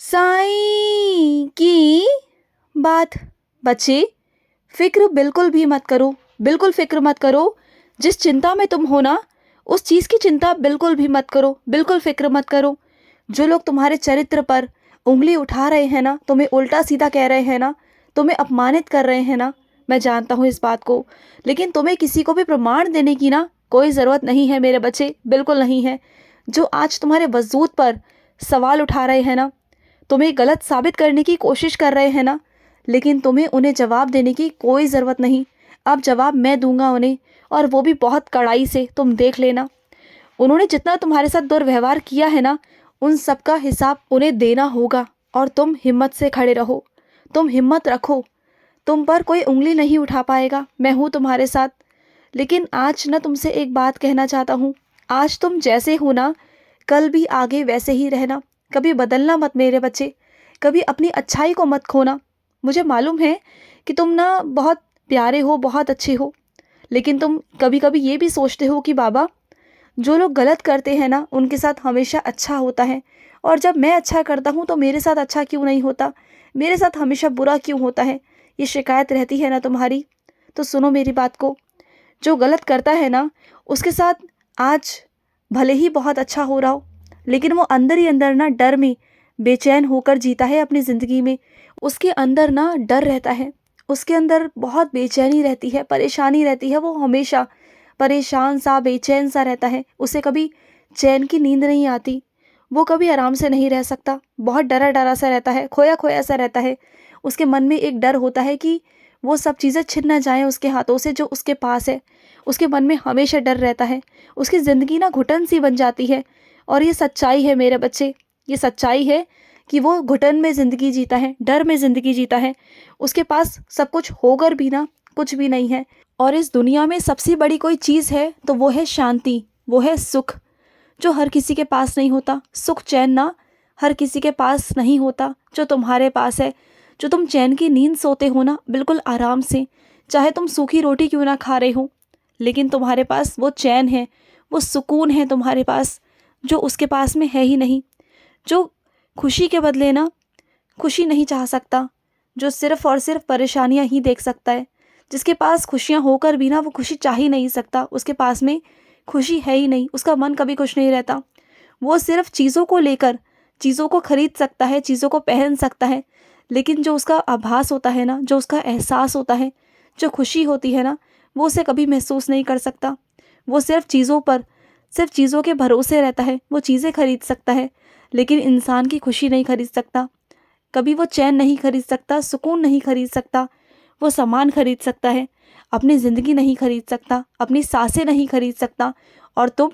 साईं की बात। बच्चे, फ़िक्र बिल्कुल भी मत करो, बिल्कुल फ़िक्र मत करो। जिस चिंता में तुम हो ना, उस चीज़ की चिंता बिल्कुल भी मत करो, बिल्कुल फ़िक्र मत करो। जो लोग तुम्हारे चरित्र पर उँगली उठा रहे हैं ना, तुम्हें उल्टा-सीधा कह रहे हैं ना, तुम्हें अपमानित कर रहे हैं ना, मैं जानता हूँ इस बात को। लेकिन तुम्हें किसी को भी प्रमाण देने की ना कोई ज़रूरत नहीं है मेरे बच्चे, बिल्कुल नहीं है। जो आज तुम्हारे वजूद पर सवाल उठा रहे हैं ना, तुम्हें गलत साबित करने की कोशिश कर रहे हैं ना, लेकिन तुम्हें उन्हें जवाब देने की कोई ज़रूरत नहीं। अब जवाब मैं दूंगा उन्हें, और वो भी बहुत कड़ाई से, तुम देख लेना। उन्होंने जितना तुम्हारे साथ दुर्व्यवहार किया है ना, उन सब का हिसाब उन्हें देना होगा। और तुम हिम्मत से खड़े रहो, तुम हिम्मत रखो। तुम पर कोई उंगली नहीं उठा पाएगा, मैं हूँ तुम्हारे साथ। लेकिन आज ना तुमसे एक बात कहना चाहता हूँ। आज तुम जैसे हो ना, कल भी आगे वैसे ही रहना। कभी बदलना मत मेरे बच्चे, कभी अपनी अच्छाई को मत खोना। मुझे मालूम है कि तुम ना बहुत प्यारे हो, बहुत अच्छे हो, लेकिन तुम कभी कभी ये भी सोचते हो कि बाबा, जो लोग गलत करते हैं ना, उनके साथ हमेशा अच्छा होता है, और जब मैं अच्छा करता हूँ तो मेरे साथ अच्छा क्यों नहीं होता, मेरे साथ हमेशा बुरा क्यों होता है। ये शिकायत रहती है ना तुम्हारी। तो सुनो मेरी बात को। जो गलत करता है ना, उसके साथ आज भले ही बहुत अच्छा हो रहा हो, लेकिन वो अंदर ही अंदर ना डर में बेचैन होकर जीता है अपनी ज़िंदगी में। उसके अंदर ना डर रहता है, उसके अंदर बहुत बेचैनी रहती है, परेशानी रहती है। वो हमेशा परेशान सा, बेचैन सा रहता है। उसे कभी चैन की नींद नहीं आती, वो कभी आराम से नहीं रह सकता। बहुत डरा डरा सा रहता है, खोया खोया सा रहता है। उसके मन में एक डर होता है कि वो सब चीज़ें छिन ना जाएं उसके हाथों से जो उसके पास है। उसके मन में हमेशा डर रहता है। उसकी ज़िंदगी ना घुटन सी बन जाती है। और ये सच्चाई है मेरे बच्चे, ये सच्चाई है कि वो घुटन में ज़िंदगी जीता है, डर में ज़िंदगी जीता है। उसके पास सब कुछ होकर भी ना कुछ भी नहीं है। और इस दुनिया में सबसे बड़ी कोई चीज़ है तो वो है शांति, वो है सुख, जो हर किसी के पास नहीं होता। सुख चैन ना हर किसी के पास नहीं होता, जो तुम्हारे पास है। जो तुम चैन की नींद सोते हो ना, बिल्कुल आराम से, चाहे तुम सूखी रोटी क्यों ना खा रहे हो, लेकिन तुम्हारे पास वो चैन है, वो सुकून है तुम्हारे पास, जो उसके पास में है ही नहीं। जो खुशी के बदले ना खुशी नहीं चाह सकता, जो सिर्फ़ और सिर्फ परेशानियाँ ही देख सकता है, जिसके पास खुशियाँ होकर भी ना वो खुशी चाह ही नहीं सकता, उसके पास में खुशी है ही नहीं, उसका मन कभी खुश नहीं रहता। वो सिर्फ़ चीज़ों को लेकर, चीज़ों को खरीद सकता है, चीज़ों को पहन सकता है, लेकिन जो उसका आभास होता है ना, जो उसका एहसास होता है, जो खुशी होती है ना, वो उसे कभी महसूस नहीं कर सकता। वो सिर्फ़ चीज़ों पर, सिर्फ़ चीज़ों के भरोसे रहता है। वो चीज़ें खरीद सकता है, लेकिन इंसान की खुशी नहीं खरीद सकता। कभी वो चैन नहीं खरीद सकता, सुकून नहीं खरीद सकता। वो सामान खरीद सकता है, अपनी ज़िंदगी नहीं खरीद सकता, अपनी सांसें नहीं खरीद सकता। और तुम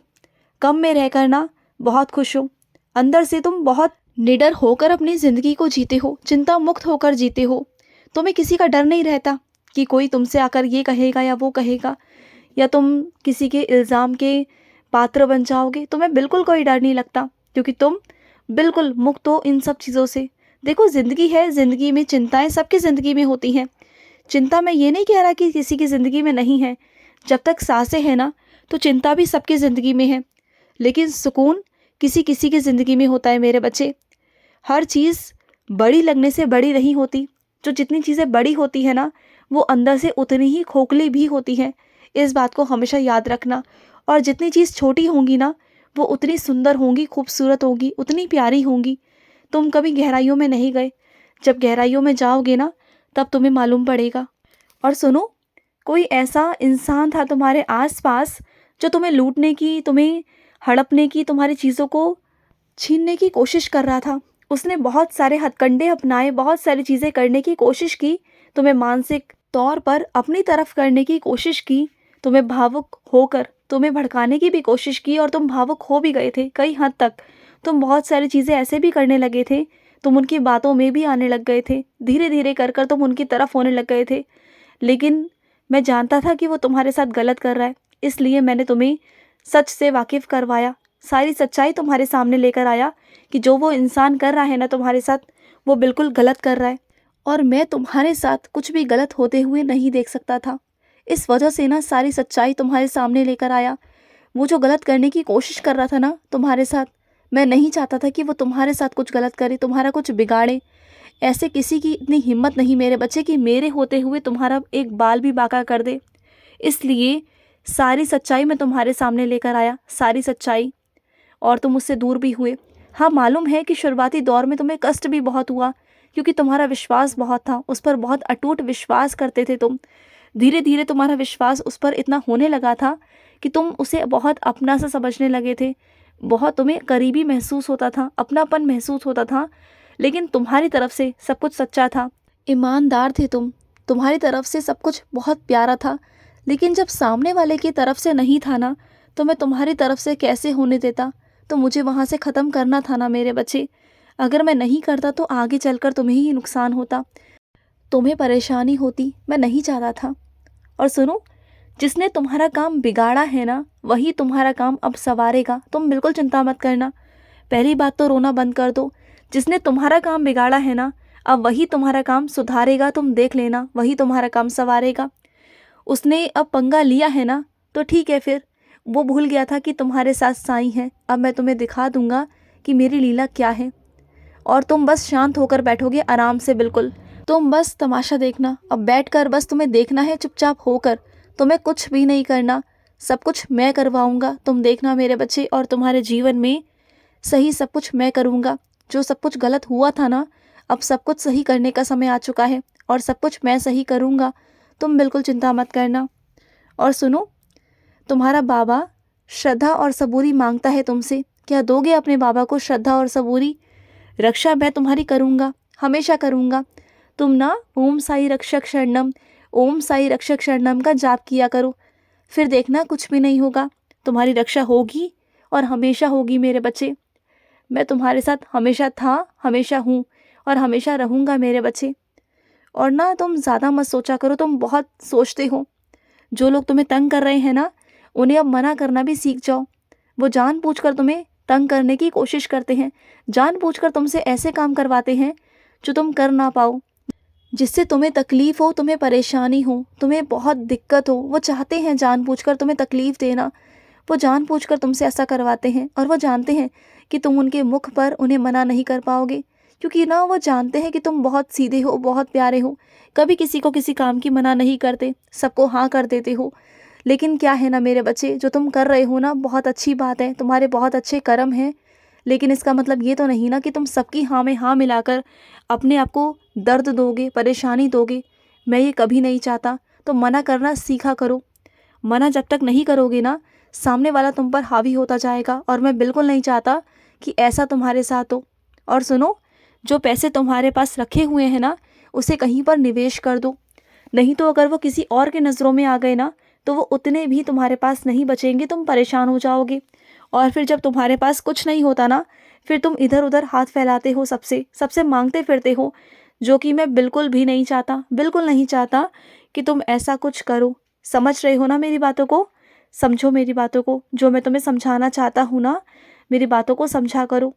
कम में रहकर ना बहुत खुश हो। अंदर से तुम बहुत निडर होकर अपनी ज़िंदगी को जीते हो, चिंता मुक्त होकर जीते हो। तुम्हें किसी का डर नहीं रहता कि कोई तुमसे आकर ये कहेगा या वो कहेगा, या तुम किसी के इल्ज़ाम के पात्र बन जाओगे। तुम्हें बिल्कुल कोई डर नहीं लगता, क्योंकि तुम बिल्कुल मुक्त हो इन सब चीज़ों से। देखो, ज़िंदगी है, ज़िंदगी में चिंताएं सबकी ज़िंदगी में होती हैं। चिंता मैं ये नहीं कह रहा कि किसी की ज़िंदगी में नहीं है। जब तक सांसें हैं ना, तो चिंता भी सबकी ज़िंदगी में है। लेकिन सुकून किसी किसी की ज़िंदगी में होता है मेरे बच्चे। हर चीज़ बड़ी लगने से बड़ी नहीं होती। जो जितनी चीज़ें बड़ी होती है ना, वो अंदर से उतनी ही खोखली भी होती हैं। इस बात को हमेशा याद रखना। और जितनी चीज़ छोटी होंगी ना, वो उतनी सुंदर होंगी, खूबसूरत होंगी, उतनी प्यारी होंगी। तुम कभी गहराइयों में नहीं गए, जब गहराइयों में जाओगे ना, तब तुम्हें मालूम पड़ेगा। और सुनो, कोई ऐसा इंसान था तुम्हारे आसपास जो तुम्हें लूटने की, तुम्हें हड़पने की, तुम्हारी चीज़ों को छीनने की कोशिश कर रहा था। उसने बहुत सारे हथकंडे अपनाए, बहुत सारी चीज़ें करने की कोशिश की, तुम्हें मानसिक तौर पर अपनी तरफ करने की कोशिश की, तुम्हें भावुक होकर तुम्हें भड़काने की भी कोशिश की, और तुम भावुक हो भी गए थे कई हद तक। तुम बहुत सारी चीज़ें ऐसे भी करने लगे थे, तुम उनकी बातों में भी आने लग गए थे, धीरे धीरे कर कर तुम उनकी तरफ होने लग गए थे। लेकिन मैं जानता था कि वो तुम्हारे साथ गलत कर रहा है, इसलिए मैंने तुम्हें सच से वाकिफ़ करवाया, सारी सच्चाई तुम्हारे सामने लेकर आया कि जो वो इंसान कर रहा है ना तुम्हारे साथ, वो बिल्कुल गलत कर रहा है। और मैं तुम्हारे साथ कुछ भी गलत होते हुए नहीं देख सकता था। इस वजह से ना सारी सच्चाई तुम्हारे सामने लेकर आया। वो जो गलत करने की कोशिश कर रहा था ना तुम्हारे साथ, मैं नहीं चाहता था कि वो तुम्हारे साथ कुछ गलत करे, तुम्हारा कुछ बिगाड़े। ऐसे किसी की इतनी हिम्मत नहीं मेरे बच्चे कि मेरे होते हुए तुम्हारा एक बाल भी बांका कर दे। इसलिए सारी सच्चाई मैं तुम्हारे सामने लेकर आया, सारी सच्चाई, और तुम उससे दूर भी हुए। हाँ, मालूम है कि शुरुआती दौर में तुम्हें कष्ट भी बहुत हुआ, क्योंकि तुम्हारा विश्वास बहुत था, उस पर बहुत अटूट विश्वास करते थे तुम। धीरे धीरे तुम्हारा विश्वास उस पर इतना होने लगा था कि तुम उसे बहुत अपना सा समझने लगे थे, बहुत तुम्हें करीबी महसूस होता था, अपनापन महसूस होता था। लेकिन तुम्हारी तरफ से सब कुछ सच्चा था, ईमानदार थे तुम, तुम्हारी तरफ से सब कुछ बहुत प्यारा था। लेकिन जब सामने वाले की तरफ से नहीं था ना, तो मैं तुम्हारी तरफ से कैसे होने देता? तो मुझे वहाँ से ख़त्म करना था ना मेरे बच्चे। अगर मैं नहीं करता तो आगे चलकर तुम्हें ही नुकसान होता, तुम्हें परेशानी होती, मैं नहीं चाहता था। और सुनो, जिसने तुम्हारा काम बिगाड़ा है ना, वही तुम्हारा काम अब संवारेगा, तुम बिल्कुल चिंता मत करना। पहली बात तो रोना बंद कर दो। जिसने तुम्हारा काम बिगाड़ा है ना, अब वही तुम्हारा काम सुधारेगा, तुम देख लेना, वही तुम्हारा काम संवारेगा। उसने अब पंगा लिया है ना, तो ठीक है, फिर वो भूल गया था कि तुम्हारे साथ साईं है। अब मैं तुम्हें दिखा दूंगा कि मेरी लीला क्या है, और तुम बस शांत होकर बैठोगे आराम से, बिल्कुल। तुम बस तमाशा देखना, अब बैठकर बस तुम्हें देखना है चुपचाप होकर, तुम्हें कुछ भी नहीं करना, सब कुछ मैं करवाऊंगा, तुम देखना मेरे बच्चे। और तुम्हारे जीवन में सही सब कुछ मैं करूंगा। जो सब कुछ गलत हुआ था ना, अब सब कुछ सही करने का समय आ चुका है, और सब कुछ मैं सही करूंगा, तुम बिल्कुल चिंता मत करना। और सुनो, तुम्हारा बाबा श्रद्धा और सबूरी मांगता है तुमसे, क्या दोगे अपने बाबा को श्रद्धा और सबूरी? रक्षा मैं तुम्हारी करूँगा, हमेशा करूँगा। तुम ना ओम साई रक्षक शरणम, ओम साई रक्षक शरणम का जाप किया करो, फिर देखना कुछ भी नहीं होगा, तुम्हारी रक्षा होगी और हमेशा होगी मेरे बच्चे। मैं तुम्हारे साथ हमेशा था, हमेशा हूँ, और हमेशा रहूँगा मेरे बच्चे। और ना तुम ज़्यादा मत सोचा करो, तुम बहुत सोचते हो। जो लोग तुम्हें तंग कर रहे हैं ना, उन्हें अब मना करना भी सीख जाओ। वो जानबूझकर तुम्हें तंग करने की कोशिश करते हैं, जानबूझकर तुमसे ऐसे काम करवाते हैं जो तुम कर ना पाओ, जिससे तुम्हें तकलीफ़ हो, तुम्हें परेशानी हो, तुम्हें बहुत दिक्कत हो। वो चाहते हैं जानबूझकर तुम्हें तकलीफ़ देना, वो जानबूझकर तुमसे ऐसा करवाते हैं, और वो जानते हैं कि तुम उनके मुख पर उन्हें मना नहीं कर पाओगे, क्योंकि ना वो जानते हैं कि तुम बहुत सीधे हो, बहुत प्यारे हो, कभी किसी को किसी काम की मना नहीं करते, सबको हाँ कर देते हो। लेकिन क्या है ना मेरे बच्चे, जो तुम कर रहे हो ना, बहुत अच्छी बात है, तुम्हारे बहुत अच्छे कर्म हैं। लेकिन इसका मतलब ये तो नहीं ना कि तुम सबकी हाँ में हाँ मिलाकर अपने आप को दर्द दोगे, परेशानी दोगे। मैं ये कभी नहीं चाहता। तो मना करना सीखा करो। मना जब तक नहीं करोगे ना, सामने वाला तुम पर हावी होता जाएगा, और मैं बिल्कुल नहीं चाहता कि ऐसा तुम्हारे साथ हो। और सुनो, जो पैसे तुम्हारे पास रखे हुए हैं ना, उसे कहीं पर निवेश कर दो, नहीं तो अगर वो किसी और के नज़रों में आ गए ना, तो वो उतने भी तुम्हारे पास नहीं बचेंगे, तुम परेशान हो जाओगे। और फिर जब तुम्हारे पास कुछ नहीं होता ना, फिर तुम इधर उधर हाथ फैलाते हो, सबसे सबसे मांगते फिरते हो, जो कि मैं बिल्कुल भी नहीं चाहता, बिल्कुल नहीं चाहता कि तुम ऐसा कुछ करो। समझ रहे हो ना मेरी बातों को? समझो मेरी बातों को, जो मैं तुम्हें समझाना चाहता हूँ ना, मेरी बातों को समझा करो।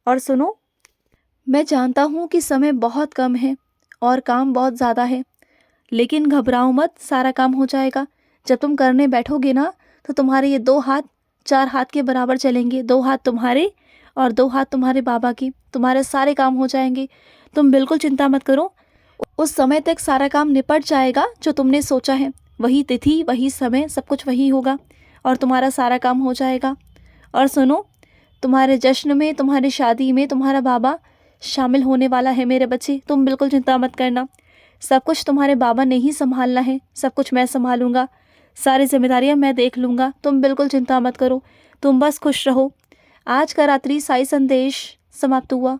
और सुनो, मैं जानता हूँ कि समय बहुत कम है और काम बहुत ज़्यादा है, लेकिन घबराओ मत, सारा काम हो जाएगा। जब तुम करने बैठोगे ना, तो तुम्हारे ये 2 हाथ 4 हाथ के बराबर चलेंगे, 2 हाथ तुम्हारे और 2 हाथ तुम्हारे बाबा की, तुम्हारे सारे काम हो जाएंगे। तुम बिल्कुल चिंता मत करो, उस समय तक सारा काम निपट जाएगा जो तुमने सोचा है। वही तिथि, वही समय, सब कुछ वही होगा, और तुम्हारा सारा काम हो जाएगा। और सुनो, तुम्हारे जश्न में, तुम्हारी शादी में तुम्हारा बाबा शामिल होने वाला है मेरे बच्चे, तुम बिल्कुल चिंता मत करना। सब कुछ तुम्हारे बाबा ने ही संभालना है, सब कुछ मैं संभालूंगा, सारी जिम्मेदारियां मैं देख लूँगा, तुम बिल्कुल चिंता मत करो, तुम बस खुश रहो। आज का रात्रि साई संदेश समाप्त हुआ।